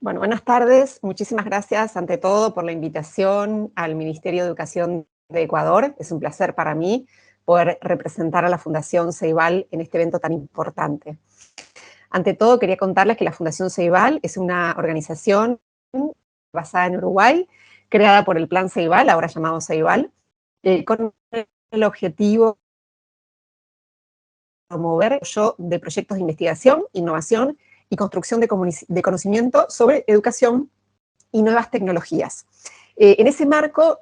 Bueno, buenas tardes. Muchísimas gracias, ante todo, por la invitación al Ministerio de Educación de Ecuador. Es un placer para mí poder representar a la Fundación Ceibal en este evento tan importante. Ante todo, quería contarles que la Fundación Ceibal es una organización basada en Uruguay, creada por el Plan Ceibal, ahora llamado Ceibal, con el objetivo de promover de proyectos de investigación, innovación y construcción de conocimiento sobre educación y nuevas tecnologías. En ese marco,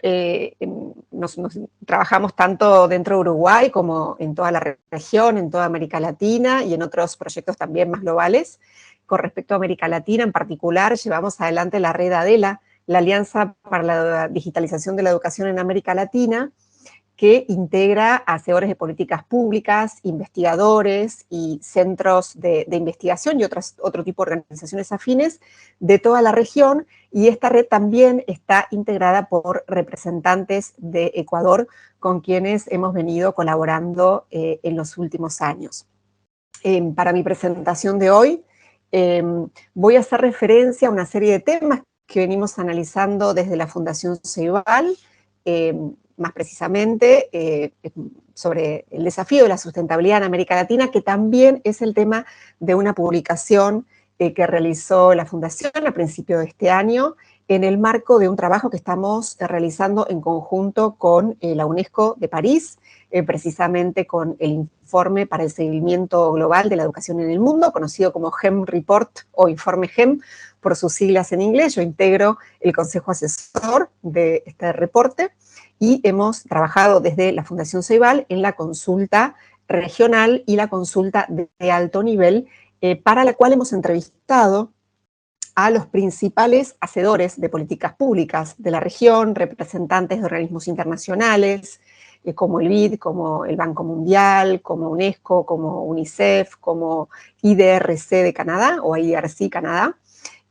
nos trabajamos tanto dentro de Uruguay como en toda la región, en toda América Latina y en otros proyectos también más globales. Con respecto a América Latina en particular, llevamos adelante la red ADELA, la Alianza para la Digitalización de la Educación en América Latina, que integra a hacedores de políticas públicas, investigadores y centros de investigación y otro tipo de organizaciones afines de toda la región, y esta red también está integrada por representantes de Ecuador con quienes hemos venido colaborando en los últimos años. Para mi presentación de hoy voy a hacer referencia a una serie de temas que venimos analizando desde la Fundación Ceibal, más precisamente sobre el desafío de la sustentabilidad en América Latina, que también es el tema de una publicación que realizó la Fundación a principios de este año en el marco de un trabajo que estamos realizando en conjunto con la UNESCO de París, precisamente con el informe para el seguimiento global de la educación en el mundo, conocido como GEM Report o Informe GEM por sus siglas en inglés. Yo integro el consejo asesor de este reporte y hemos trabajado desde la Fundación Ceibal en la consulta regional y la consulta de alto nivel, para la cual hemos entrevistado a los principales hacedores de políticas públicas de la región, representantes de organismos internacionales, como el BID, como el Banco Mundial, como UNESCO, como UNICEF, como IDRC de Canadá o IDRC Canadá.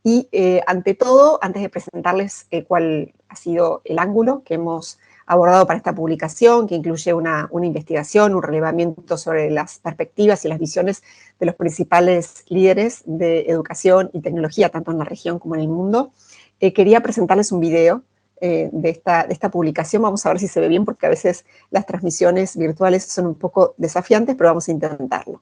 Y ante todo, antes de presentarles cuál ha sido el ángulo que hemos abordado para esta publicación, que incluye una investigación, un relevamiento sobre las perspectivas y las visiones de los principales líderes de educación y tecnología, tanto en la región como en el mundo, quería presentarles un video de esta publicación. Vamos a ver si se ve bien, porque a veces las transmisiones virtuales son un poco desafiantes, pero vamos a intentarlo.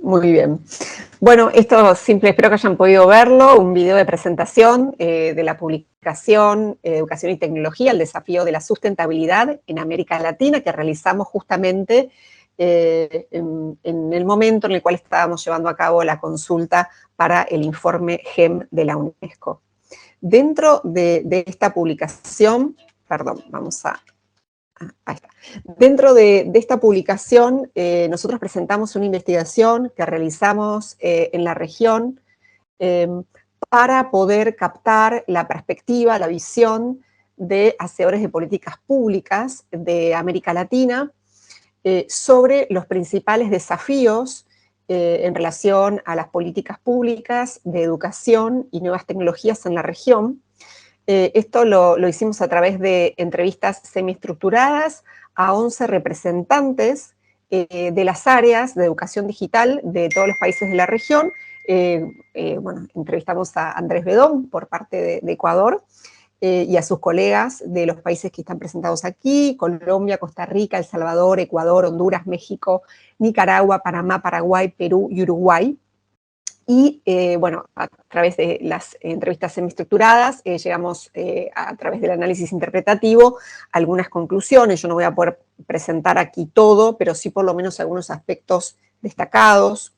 Muy bien. Bueno, esto simple, espero que hayan podido verlo, un video de presentación de la publicación Educación y Tecnología, el desafío de la sustentabilidad en América Latina, que realizamos justamente en el momento en el cual estábamos llevando a cabo la consulta para el informe GEM de la UNESCO. Dentro de esta publicación, perdón, vamos a... Ahí está. Dentro de esta publicación, nosotros presentamos una investigación que realizamos en la región para poder captar la perspectiva, la visión de hacedores de políticas públicas de América Latina sobre los principales desafíos en relación a las políticas públicas de educación y nuevas tecnologías en la región, Esto lo hicimos a través de entrevistas semiestructuradas a 11 representantes de las áreas de educación digital de todos los países de la región. Bueno, entrevistamos a Andrés Bedón por parte de Ecuador, y a sus colegas de los países que están presentados aquí: Colombia, Costa Rica, El Salvador, Ecuador, Honduras, México, Nicaragua, Panamá, Paraguay, Perú y Uruguay. Y bueno, a través de las entrevistas semiestructuradas llegamos a través del análisis interpretativo a algunas conclusiones. Yo no voy a poder presentar aquí todo, pero sí por lo menos algunos aspectos destacados.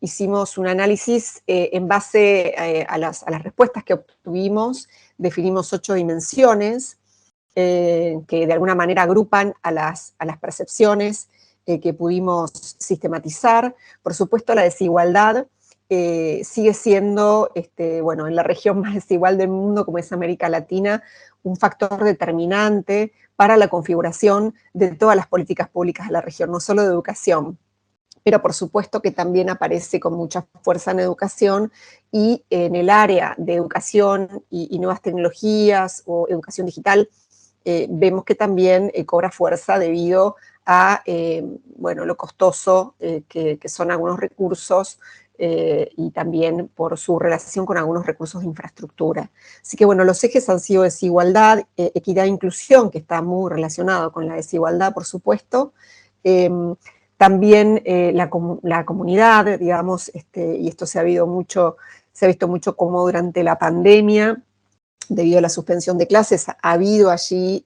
Hicimos un análisis en base a las respuestas que obtuvimos. Definimos 8 dimensiones que de alguna manera agrupan a las percepciones que pudimos sistematizar. Por supuesto, la desigualdad sigue siendo, bueno, en la región más desigual del mundo, como es América Latina, un factor determinante para la configuración de todas las políticas públicas de la región, no solo de educación, pero por supuesto que también aparece con mucha fuerza en educación, y en el área de educación y nuevas tecnologías o educación digital, vemos que también cobra fuerza debido a bueno, lo costoso que son algunos recursos, y también por su relación con algunos recursos de infraestructura. Así que bueno, los ejes han sido desigualdad, equidad e inclusión, que está muy relacionado con la desigualdad, por supuesto. También la comunidad, digamos, y esto se ha visto mucho como durante la pandemia, debido a la suspensión de clases, ha habido allí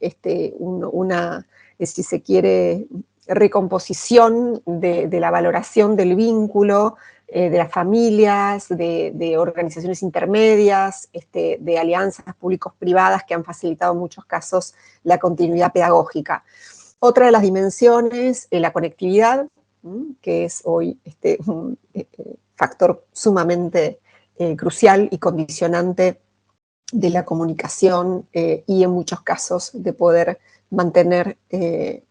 una, si se quiere, recomposición de la valoración del vínculo, de las familias, de organizaciones intermedias, de alianzas públicos-privadas que han facilitado en muchos casos la continuidad pedagógica. Otra de las dimensiones, la conectividad, que es hoy un factor sumamente crucial y condicionante de la comunicación y en muchos casos de poder mantener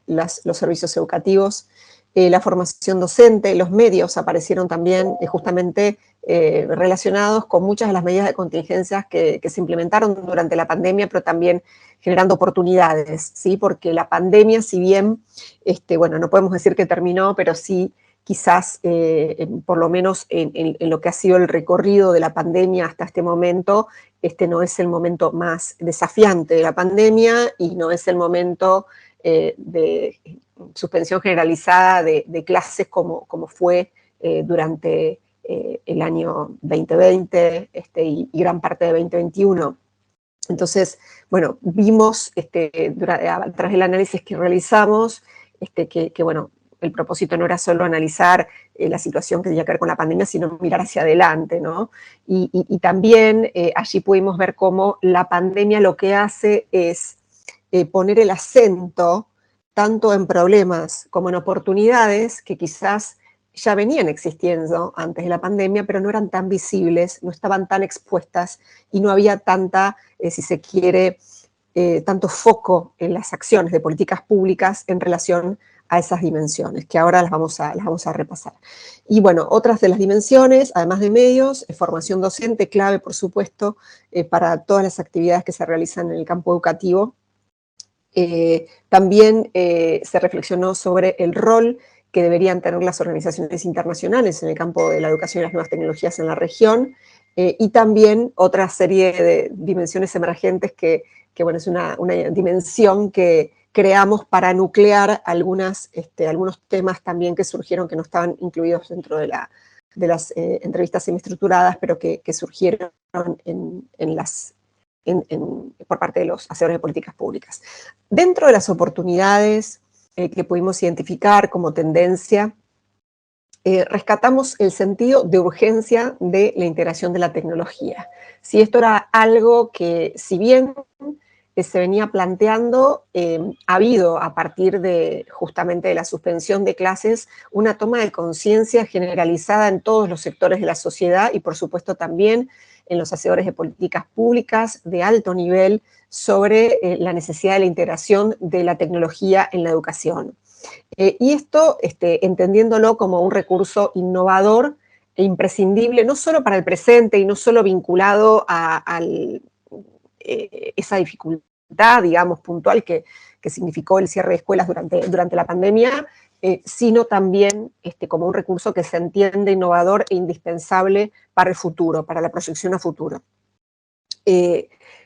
los servicios educativos. La formación docente, los medios aparecieron también justamente relacionados con muchas de las medidas de contingencias que se implementaron durante la pandemia, pero también generando oportunidades, ¿sí? Porque la pandemia, si bien, bueno, no podemos decir que terminó, pero sí quizás, por lo menos en lo que ha sido el recorrido de la pandemia hasta este momento, no es el momento más desafiante de la pandemia y no es el momento de suspensión generalizada de clases como fue durante el año 2020 y gran parte de 2021. Entonces, bueno, vimos a través del análisis que realizamos que bueno, el propósito no era solo analizar la situación que tenía que ver con la pandemia, sino mirar hacia adelante, ¿no? Y también allí pudimos ver cómo la pandemia lo que hace es poner el acento tanto en problemas como en oportunidades que quizás ya venían existiendo antes de la pandemia, pero no eran tan visibles, no estaban tan expuestas y no había tanta, si se quiere, tanto foco en las acciones de políticas públicas en relación a esas dimensiones, que ahora las vamos a repasar. Y bueno, otras de las dimensiones, además de medios, formación docente, clave, por supuesto, para todas las actividades que se realizan en el campo educativo. También se reflexionó sobre el rol que deberían tener las organizaciones internacionales en el campo de la educación y las nuevas tecnologías en la región, y también otra serie de dimensiones emergentes que bueno, es una dimensión que creamos para nuclear algunos temas también que surgieron, que no estaban incluidos dentro de las entrevistas semiestructuradas, pero que surgieron por parte de los hacedores de políticas públicas. Dentro de las oportunidades que pudimos identificar como tendencia, rescatamos el sentido de urgencia de la integración de la tecnología. Si esto era algo que, si bien se venía planteando, ha habido a partir de justamente de la suspensión de clases una toma de conciencia generalizada en todos los sectores de la sociedad y por supuesto también en los hacedores de políticas públicas de alto nivel sobre la necesidad de la integración de la tecnología en la educación. Y esto entendiéndolo como un recurso innovador e imprescindible, no solo para el presente y no solo vinculado esa dificultad, digamos, puntual que significó el cierre de escuelas durante la pandemia, sino también como un recurso que se entiende innovador e indispensable para el futuro, para la proyección a futuro.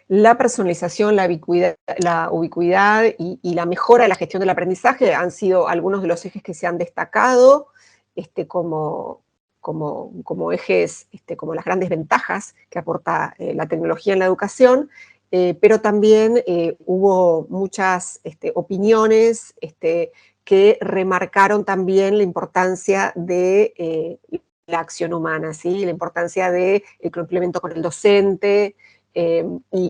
La personalización, la ubicuidad y la mejora de la gestión del aprendizaje han sido algunos de los ejes que se han destacado como ejes, como las grandes ventajas que aporta la tecnología en la educación, pero también hubo muchas opiniones que remarcaron también la importancia de la acción humana, ¿sí? La importancia del complemento con el docente,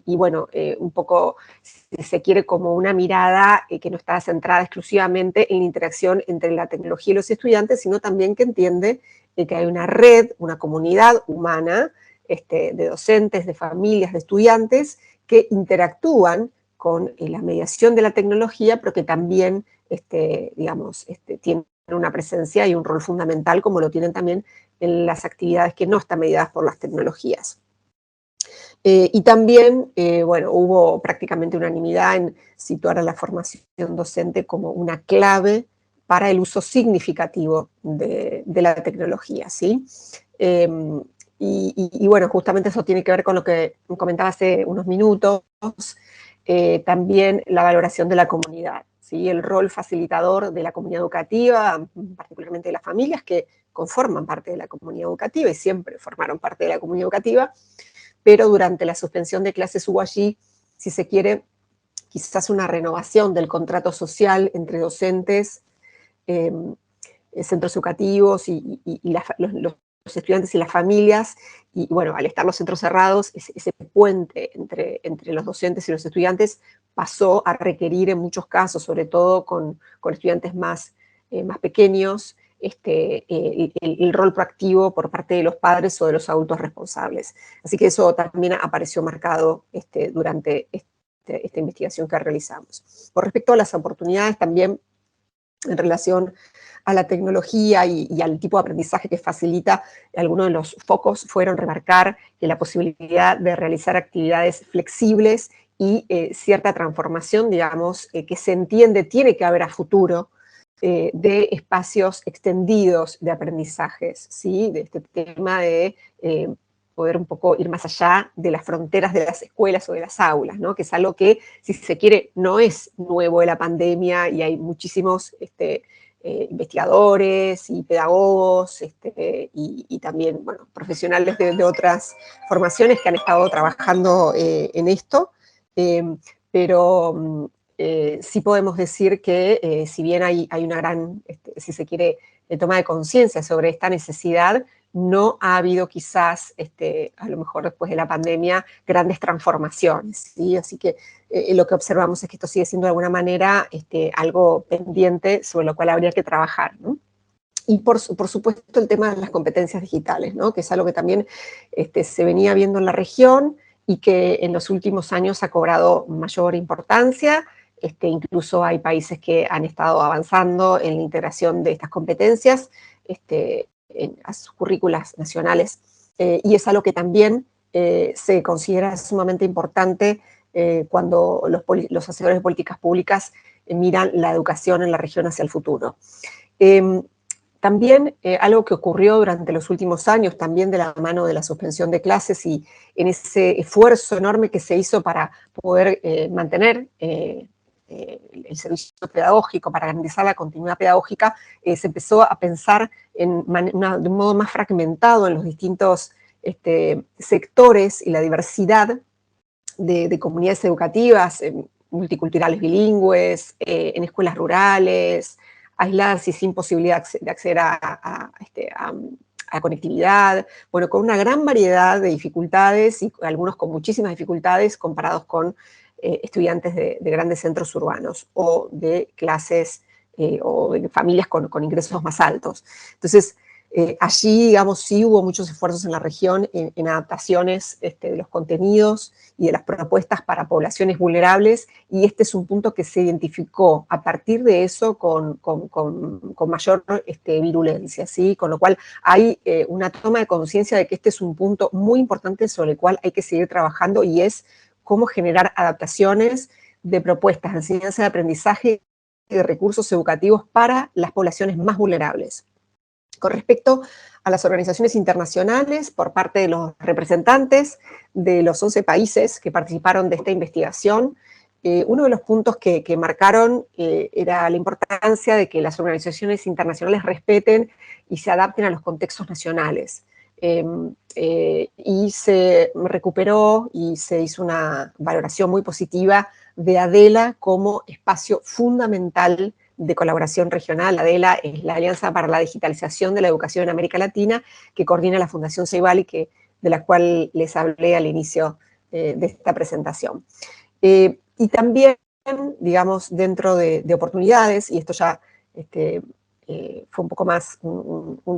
bueno, un poco, si se quiere, como una mirada que no está centrada exclusivamente en la interacción entre la tecnología y los estudiantes, sino también que entiende que hay una red, una comunidad humana de docentes, de familias, de estudiantes, que interactúan con la mediación de la tecnología, pero que también, digamos, tienen una presencia y un rol fundamental, como lo tienen también en las actividades que no están mediadas por las tecnologías. Y también, bueno, hubo prácticamente unanimidad en situar a la formación docente como una clave para el uso significativo de la tecnología, ¿sí? Y bueno, justamente eso tiene que ver con lo que comentaba hace unos minutos, también la valoración de la comunidad, ¿sí? El rol facilitador de la comunidad educativa, particularmente de las familias que conforman parte de la comunidad educativa y siempre formaron parte de la comunidad educativa, pero durante la suspensión de clases hubo allí, si se quiere, quizás una renovación del contrato social entre docentes, centros educativos y los estudiantes y las familias, y bueno, al estar los centros cerrados, ese puente entre los docentes y los estudiantes pasó a requerir en muchos casos, sobre todo con estudiantes más pequeños, el rol proactivo por parte de los padres o de los adultos responsables. Así que eso también apareció marcado durante esta investigación que realizamos. Con respecto a las oportunidades, también en relación a la tecnología y al tipo de aprendizaje que facilita, algunos de los focos fueron remarcar que la posibilidad de realizar actividades flexibles y cierta transformación, digamos, que se entiende tiene que haber a futuro, de espacios extendidos de aprendizajes, ¿sí? De este tema de poder un poco ir más allá de las fronteras de las escuelas o de las aulas, ¿no? Que es algo que, si se quiere, no es nuevo de la pandemia y hay muchísimos investigadores y pedagogos y también, bueno, profesionales de otras formaciones que han estado trabajando en esto, pero sí podemos decir que si bien hay una gran, si se quiere, toma de conciencia sobre esta necesidad, no ha habido quizás, a lo mejor después de la pandemia, grandes transformaciones, ¿sí? Así que lo que observamos es que esto sigue siendo de alguna manera algo pendiente sobre lo cual habría que trabajar, ¿no? Y por supuesto el tema de las competencias digitales, ¿no? Que es algo que también se venía viendo en la región y que en los últimos años ha cobrado mayor importancia. Incluso hay países que han estado avanzando en la integración de estas competencias a sus currículas nacionales, y es algo que también se considera sumamente importante cuando los hacedores de políticas públicas miran la educación en la región hacia el futuro. También algo que ocurrió durante los últimos años, también de la mano de la suspensión de clases y en ese esfuerzo enorme que se hizo para poder mantener el servicio pedagógico, para garantizar la continuidad pedagógica, se empezó a pensar de un modo más fragmentado en los distintos sectores y la diversidad de comunidades educativas, multiculturales bilingües, en escuelas rurales, aisladas y sin posibilidad de acceder a conectividad, bueno, con una gran variedad de dificultades y algunos con muchísimas dificultades comparados con estudiantes de grandes centros urbanos o de clases o de familias con ingresos más altos. Entonces, allí, digamos, sí hubo muchos esfuerzos en la región en adaptaciones de los contenidos y de las propuestas para poblaciones vulnerables, y este es un punto que se identificó a partir de eso con mayor virulencia, ¿sí? Con lo cual hay una toma de conciencia de que este es un punto muy importante sobre el cual hay que seguir trabajando y es cómo generar adaptaciones de propuestas de enseñanza de aprendizaje y de recursos educativos para las poblaciones más vulnerables. Con respecto a las organizaciones internacionales, por parte de los representantes de los 11 países que participaron de esta investigación, uno de los puntos que marcaron era la importancia de que las organizaciones internacionales respeten y se adapten a los contextos nacionales. Y se recuperó y se hizo una valoración muy positiva de ADELA como espacio fundamental de colaboración regional. ADELA es la Alianza para la Digitalización de la Educación en América Latina, que coordina la Fundación Ceibal y de la cual les hablé al inicio de esta presentación. Y también, digamos, dentro de oportunidades, y esto ya fue un poco más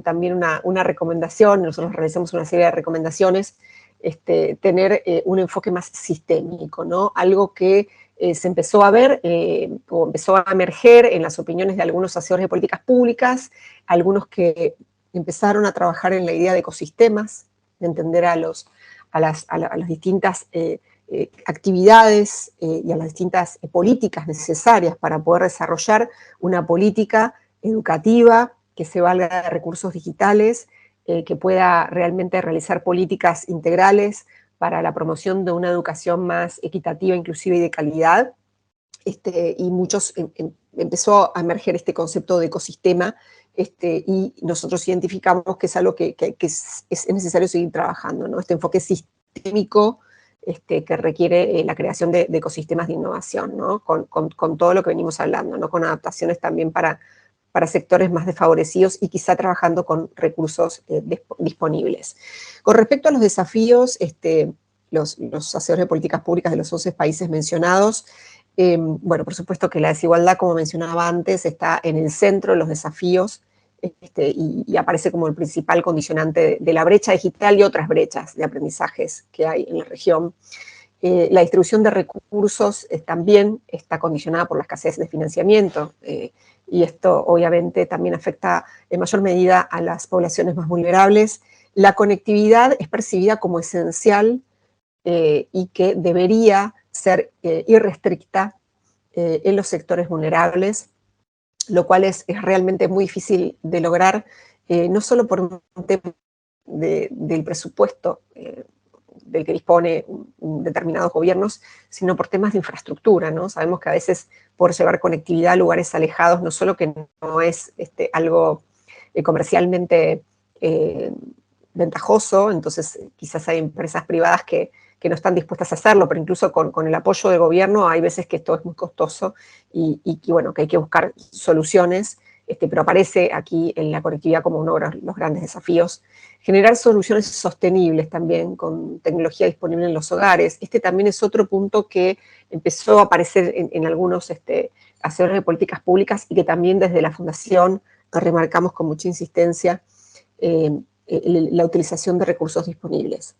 también una recomendación, nosotros realizamos una serie de recomendaciones, tener un enfoque más sistémico, ¿no? Algo que se empezó a ver o empezó a emerger en las opiniones de algunos hacedores de políticas públicas, algunos que empezaron a trabajar en la idea de ecosistemas, de entender a las distintas actividades y a las distintas políticas necesarias para poder desarrollar una política educativa que se valga de recursos digitales, que pueda realmente realizar políticas integrales para la promoción de una educación más equitativa, inclusiva y de calidad. Y empezó a emerger este concepto de ecosistema, y nosotros identificamos que es algo que es necesario seguir trabajando, ¿no? Este enfoque sistémico que requiere la creación de ecosistemas de innovación, ¿no? Con todo lo que venimos hablando, ¿no? Con adaptaciones también para sectores más desfavorecidos y quizá trabajando con recursos disponibles. Con respecto a los desafíos, los hacedores de políticas públicas de los 11 países mencionados, bueno, por supuesto que la desigualdad, como mencionaba antes, está en el centro de los desafíos y aparece como el principal condicionante de la brecha digital y otras brechas de aprendizajes que hay en la región. La distribución de recursos también está condicionada por la escasez de financiamiento, y esto obviamente también afecta en mayor medida a las poblaciones más vulnerables. La conectividad es percibida como esencial y que debería ser irrestricta en los sectores vulnerables, lo cual es realmente muy difícil de lograr, no solo por un tema del presupuesto del que dispone determinados gobiernos, sino por temas de infraestructura, ¿no? Sabemos que a veces por llevar conectividad a lugares alejados, no solo que no es algo comercialmente ventajoso, entonces quizás hay empresas privadas que no están dispuestas a hacerlo, pero incluso con el apoyo del gobierno hay veces que esto es muy costoso y que, bueno, que hay que buscar soluciones, pero aparece aquí en la conectividad como uno de los grandes desafíos. Generar soluciones sostenibles también con tecnología disponible en los hogares. También es otro punto que empezó a aparecer en algunos hacedores de políticas públicas y que también desde la Fundación remarcamos con mucha insistencia la utilización de recursos disponibles,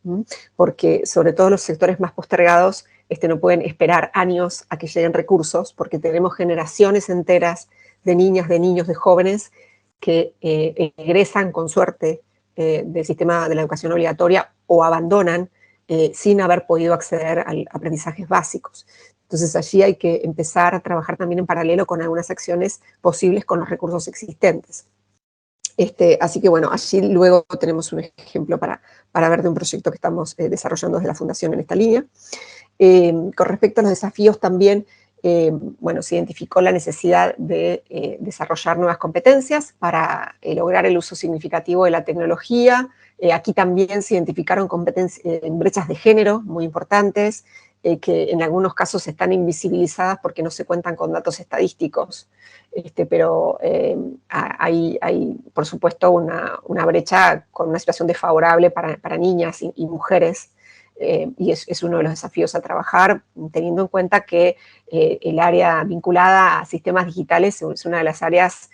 porque sobre todo los sectores más postergados no pueden esperar años a que lleguen recursos, porque tenemos generaciones enteras de niñas, de niños, de jóvenes que egresan con suerte del sistema de la educación obligatoria o abandonan sin haber podido acceder a aprendizajes básicos. Entonces allí hay que empezar a trabajar también en paralelo con algunas acciones posibles con los recursos existentes. Así que bueno, allí luego tenemos un ejemplo para ver de un proyecto que estamos desarrollando desde la Fundación en esta línea. Con respecto a los desafíos también, bueno, se identificó la necesidad de desarrollar nuevas competencias para lograr el uso significativo de la tecnología. Aquí también se identificaron brechas de género muy importantes, que en algunos casos están invisibilizadas porque no se cuentan con datos estadísticos. Pero hay, por supuesto, una brecha con una situación desfavorable para niñas y mujeres, y es uno de los desafíos a trabajar, teniendo en cuenta que el área vinculada a sistemas digitales es una de las áreas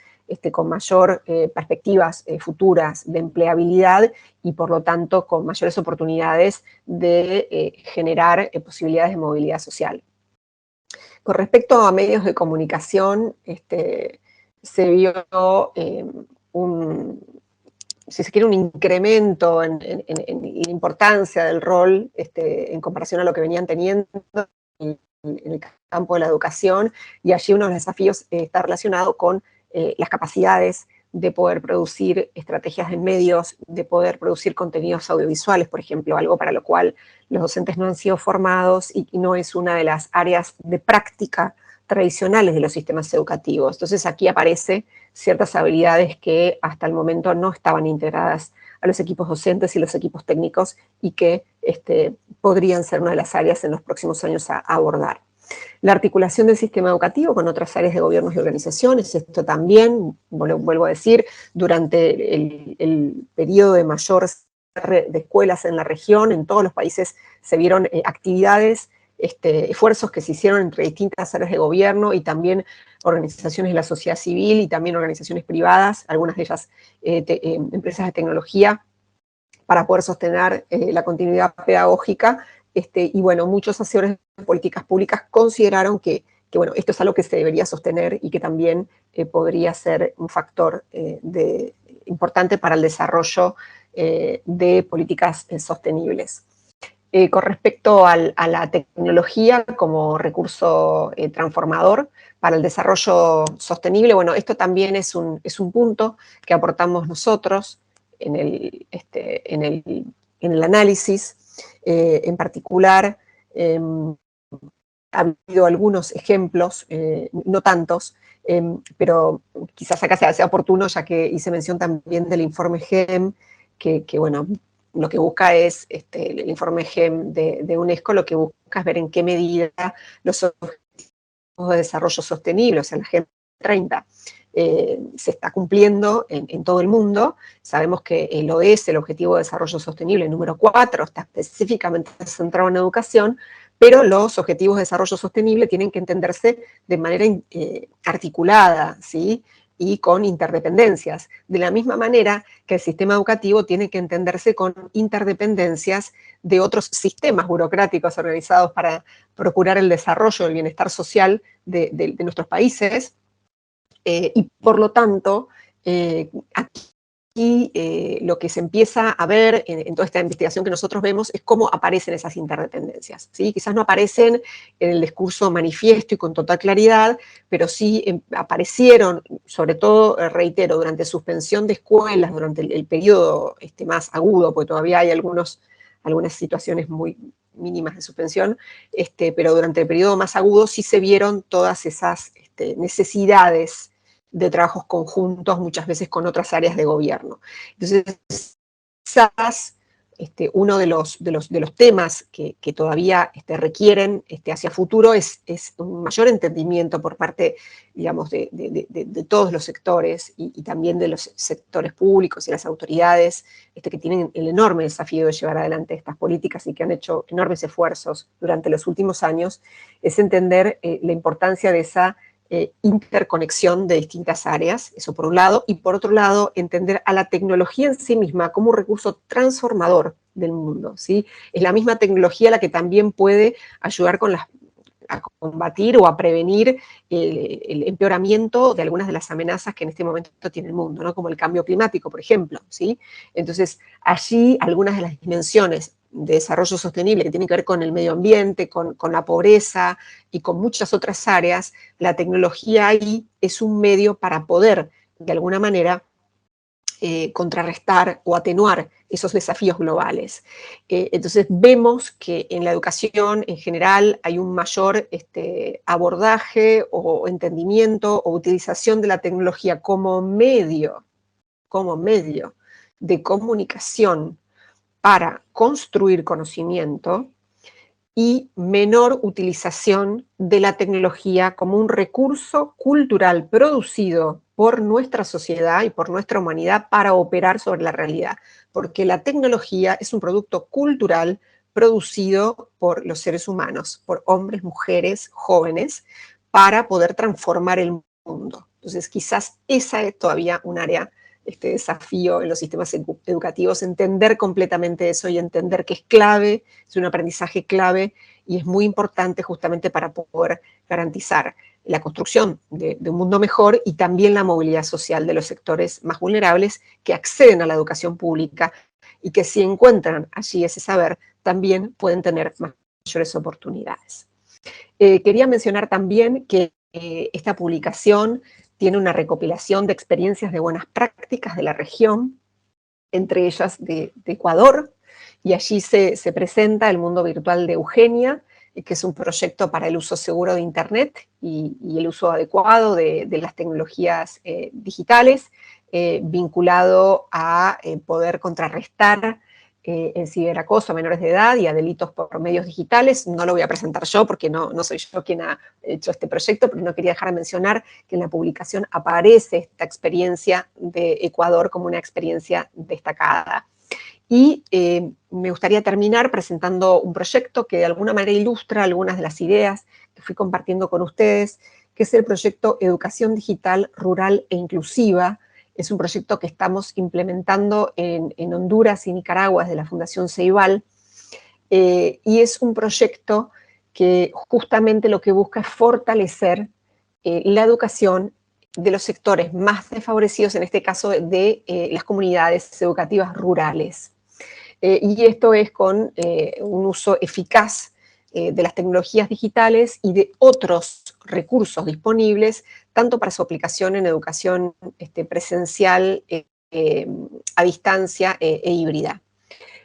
con mayor perspectivas futuras de empleabilidad y por lo tanto con mayores oportunidades de generar posibilidades de movilidad social. Con respecto a medios de comunicación, se vio si se quiere, un incremento en la importancia del rol en comparación a lo que venían teniendo en el campo de la educación, y allí uno de los desafíos está relacionado con las capacidades de poder producir estrategias en medios, de poder producir contenidos audiovisuales, por ejemplo, algo para lo cual los docentes no han sido formados y no es una de las áreas de práctica tradicionales de los sistemas educativos. Entonces aquí aparece ciertas habilidades que hasta el momento no estaban integradas a los equipos docentes y los equipos técnicos y que podrían ser una de las áreas en los próximos años a abordar. La articulación del sistema educativo con otras áreas de gobiernos y organizaciones, esto también, vuelvo a decir, durante el periodo de mayor cierre de escuelas en la región, en todos los países se vieron actividades, esfuerzos que se hicieron entre distintas áreas de gobierno y también organizaciones de la sociedad civil y también organizaciones privadas, algunas de ellas empresas de tecnología, para poder sostener la continuidad pedagógica. Y bueno, muchos hacedores de políticas públicas consideraron que bueno, esto es algo que se debería sostener y que también podría ser un factor importante para el desarrollo de políticas sostenibles. Con respecto a la tecnología como recurso transformador para el desarrollo sostenible, bueno, esto también es un punto que aportamos nosotros en el análisis. En particular, ha habido algunos ejemplos, no tantos, pero quizás acá sea oportuno, ya que hice mención también del informe GEM, que bueno, lo que busca es, el informe GEM de UNESCO, lo que busca es ver en qué medida los objetivos de desarrollo sostenible, o sea, la Agenda 30, se está cumpliendo en todo el mundo. Sabemos que el ODS, el Objetivo de Desarrollo Sostenible número 4, está específicamente centrado en educación, pero los objetivos de desarrollo sostenible tienen que entenderse de manera articulada, ¿sí? Y con interdependencias. De la misma manera que el sistema educativo tiene que entenderse con interdependencias de otros sistemas burocráticos organizados para procurar el desarrollo, el bienestar social de nuestros países, y por lo tanto, aquí lo que se empieza a ver en toda esta investigación que nosotros vemos es cómo aparecen esas interdependencias, ¿sí? Quizás no aparecen en el discurso manifiesto y con total claridad, pero sí aparecieron, sobre todo, reitero, durante suspensión de escuelas, durante el periodo más agudo, porque todavía hay algunas situaciones muy mínimas de suspensión, pero durante el periodo más agudo sí se vieron todas esas necesidades de trabajos conjuntos, muchas veces con otras áreas de gobierno. Entonces, quizás uno de los temas que todavía requieren hacia futuro es un mayor entendimiento por parte, digamos, de todos los sectores y también de los sectores públicos y las autoridades que tienen el enorme desafío de llevar adelante estas políticas y que han hecho enormes esfuerzos durante los últimos años, es entender la importancia de esa interconexión de distintas áreas, eso por un lado, y por otro lado, entender a la tecnología en sí misma como un recurso transformador del mundo, ¿sí? Es la misma tecnología la que también puede ayudar a combatir o a prevenir el empeoramiento de algunas de las amenazas que en este momento tiene el mundo, ¿no? Como el cambio climático, por ejemplo, ¿sí? Entonces, allí algunas de las dimensiones de desarrollo sostenible que tienen que ver con el medio ambiente, con la pobreza y con muchas otras áreas, la tecnología ahí es un medio para poder, de alguna manera, contrarrestar o atenuar esos desafíos globales. Entonces vemos que en la educación en general hay un mayor abordaje o entendimiento o utilización de la tecnología como medio de comunicación para construir conocimiento y menor utilización de la tecnología como un recurso cultural producido por nuestra sociedad y por nuestra humanidad para operar sobre la realidad, porque la tecnología es un producto cultural producido por los seres humanos, por hombres, mujeres, jóvenes, para poder transformar el mundo. Entonces, quizás esa es todavía un área, desafío en los sistemas educativos, entender completamente eso y entender que es clave, es un aprendizaje clave y es muy importante justamente para poder garantizar la construcción de un mundo mejor y también la movilidad social de los sectores más vulnerables que acceden a la educación pública y que si encuentran allí ese saber, también pueden tener mayores oportunidades. Quería mencionar también que esta publicación tiene una recopilación de experiencias de buenas prácticas de la región, entre ellas de Ecuador, y allí se presenta el mundo virtual de Eugenia, que es un proyecto para el uso seguro de Internet y el uso adecuado de las tecnologías digitales, vinculado a poder contrarrestar el ciberacoso a menores de edad y a delitos por medios digitales. No lo voy a presentar yo porque no soy yo quien ha hecho este proyecto, pero no quería dejar de mencionar que en la publicación aparece esta experiencia de Ecuador como una experiencia destacada. Y me gustaría terminar presentando un proyecto que de alguna manera ilustra algunas de las ideas que fui compartiendo con ustedes, que es el proyecto Educación Digital Rural e Inclusiva. Es un proyecto que estamos implementando en Honduras y Nicaragua desde la Fundación Ceibal, y es un proyecto que justamente lo que busca es fortalecer la educación de los sectores más desfavorecidos, en este caso de las comunidades educativas rurales. Y esto es con un uso eficaz de las tecnologías digitales y de otros recursos disponibles, tanto para su aplicación en educación presencial, a distancia e híbrida.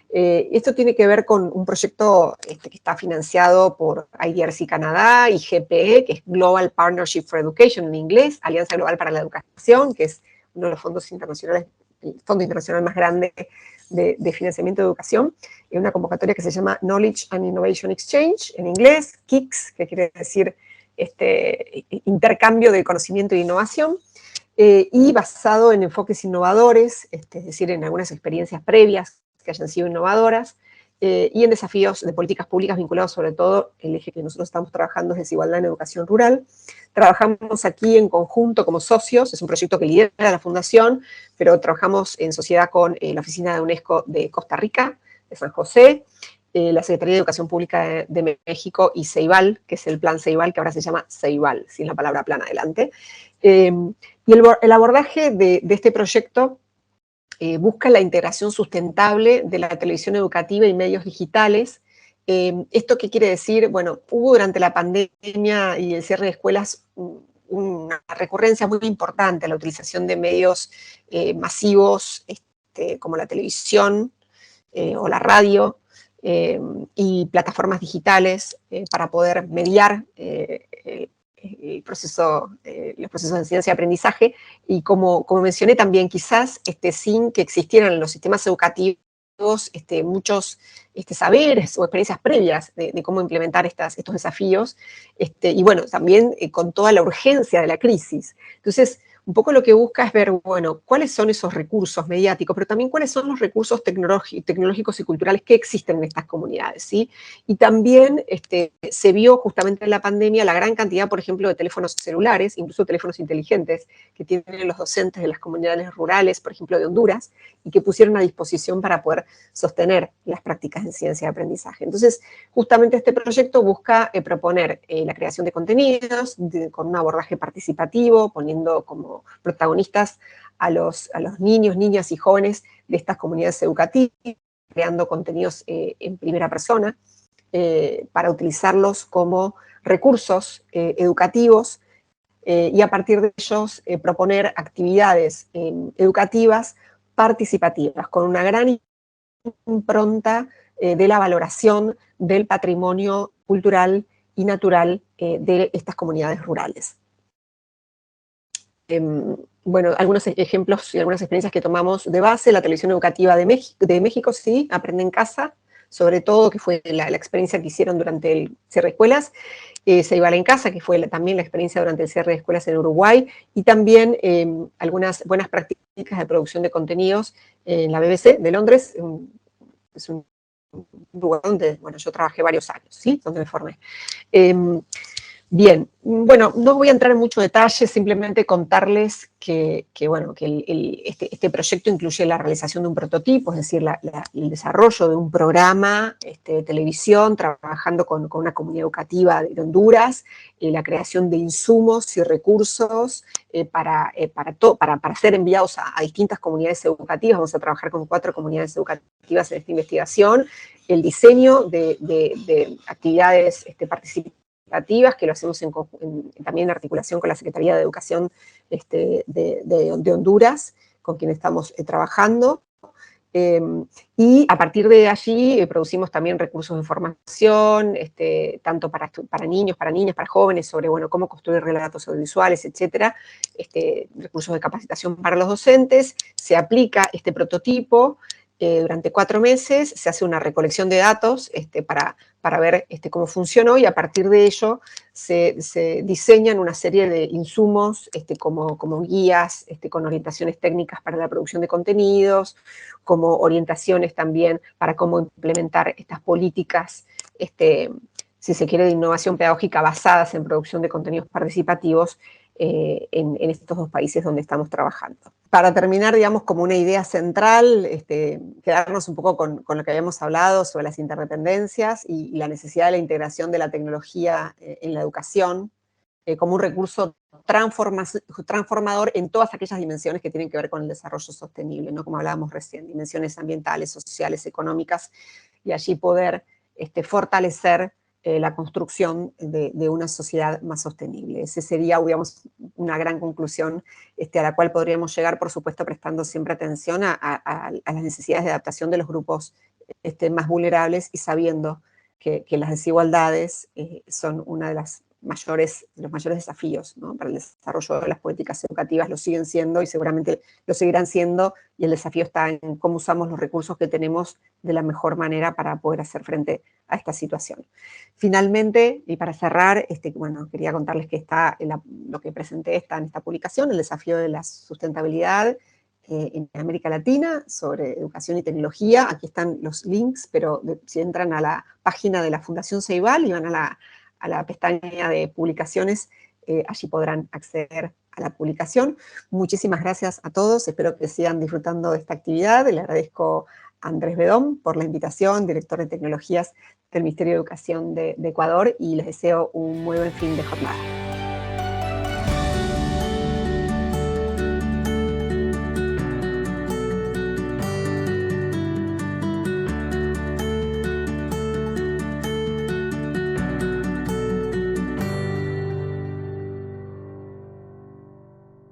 Esto tiene que ver con un proyecto que está financiado por IDRC Canadá y GPE, que es Global Partnership for Education en inglés, Alianza Global para la Educación, que es uno de los fondos internacionales, el fondo internacional más grande de financiamiento de educación, en una convocatoria que se llama Knowledge and Innovation Exchange, en inglés, KICS, que quiere decir intercambio de conocimiento e innovación, y basado en enfoques innovadores, es decir, en algunas experiencias previas que hayan sido innovadoras, y en desafíos de políticas públicas vinculados sobre todo, el eje que nosotros estamos trabajando es desigualdad en educación rural. Trabajamos aquí en conjunto como socios, es un proyecto que lidera la Fundación, pero trabajamos en sociedad con la Oficina de UNESCO de Costa Rica, de San José, la Secretaría de Educación Pública de México y Ceibal, que es el plan Ceibal, que ahora se llama Ceibal, sin la palabra plan adelante. Y el abordaje de este proyecto busca la integración sustentable de la televisión educativa y medios digitales. ¿Esto qué quiere decir? Bueno, hubo durante la pandemia y el cierre de escuelas una recurrencia muy importante a la utilización de medios masivos como la televisión o la radio y plataformas digitales para poder mediar los procesos de enseñanza y aprendizaje, y como mencioné también, quizás sin que existieran en los sistemas educativos muchos saberes o experiencias previas de cómo implementar estos desafíos, y bueno, también con toda la urgencia de la crisis. Entonces, un poco lo que busca es ver, bueno, cuáles son esos recursos mediáticos, pero también cuáles son los recursos tecnológicos y culturales que existen en estas comunidades, ¿sí? Y también se vio justamente en la pandemia la gran cantidad, por ejemplo, de teléfonos celulares, incluso teléfonos inteligentes, que tienen los docentes de las comunidades rurales, por ejemplo, de Honduras, y que pusieron a disposición para poder sostener las prácticas en ciencia y aprendizaje. Entonces, justamente este proyecto busca proponer la creación de contenidos con un abordaje participativo, poniendo como protagonistas a los niños, niñas y jóvenes de estas comunidades educativas, creando contenidos en primera persona, para utilizarlos como recursos educativos y a partir de ellos proponer actividades educativas participativas, con una gran impronta de la valoración del patrimonio cultural y natural de estas comunidades rurales. Bueno, algunos ejemplos y algunas experiencias que tomamos de base: la televisión educativa de México, sí, Aprende en Casa, sobre todo, que fue la experiencia que hicieron durante el cierre de escuelas, Ceibal en Casa, que fue también la experiencia durante el cierre de escuelas en Uruguay, y también algunas buenas prácticas de producción de contenidos en la BBC de Londres. Es un lugar donde, bueno, yo trabajé varios años, ¿sí? Donde me formé. Bien, bueno, no voy a entrar en mucho detalle, simplemente contarles bueno, que este proyecto incluye la realización de un prototipo, es decir, el desarrollo de un programa de televisión, trabajando con una comunidad educativa de Honduras, la creación de insumos y recursos para ser enviados a distintas comunidades educativas. Vamos a trabajar con 4 comunidades educativas en esta investigación, el diseño de actividades participativas, que lo hacemos también en articulación con la Secretaría de Educación de Honduras, con quien estamos trabajando. Y a partir de allí producimos también recursos de formación, tanto para niños, para niñas, para jóvenes, sobre bueno, cómo construir relatos audiovisuales, etcétera, recursos de capacitación para los docentes. Se aplica este prototipo durante 4 meses, se hace una recolección de datos para ver cómo funcionó, y a partir de ello se diseñan una serie de insumos como guías con orientaciones técnicas para la producción de contenidos, como orientaciones también para cómo implementar estas políticas, si se quiere, de innovación pedagógica basadas en producción de contenidos participativos en estos 2 países donde estamos trabajando. Para terminar, digamos, como una idea central, quedarnos un poco con lo que habíamos hablado sobre las interdependencias y la necesidad de la integración de la tecnología en la educación, como un recurso transformador en todas aquellas dimensiones que tienen que ver con el desarrollo sostenible, ¿no? Como hablábamos recién, dimensiones ambientales, sociales, económicas, y allí poder fortalecer la construcción de una sociedad más sostenible. Esa sería, digamos, una gran conclusión a la cual podríamos llegar, por supuesto, prestando siempre atención a las necesidades de adaptación de los grupos más vulnerables, y sabiendo que las desigualdades son una de los mayores desafíos, ¿no? Para el desarrollo de las políticas educativas. Lo siguen siendo y seguramente lo seguirán siendo, y el desafío está en cómo usamos los recursos que tenemos de la mejor manera para poder hacer frente a esta situación. Finalmente, y para cerrar, bueno, quería contarles que lo que presenté está en esta publicación, el desafío de la sustentabilidad en América Latina, sobre educación y tecnología. Aquí están los links, pero si entran a la página de la Fundación Ceibal y van a la pestaña de publicaciones, allí podrán acceder a la publicación. Muchísimas gracias a todos, espero que sigan disfrutando de esta actividad. Le agradezco a Andrés Bedón por la invitación, director de tecnologías del Ministerio de Educación de Ecuador, y les deseo un muy buen fin de jornada.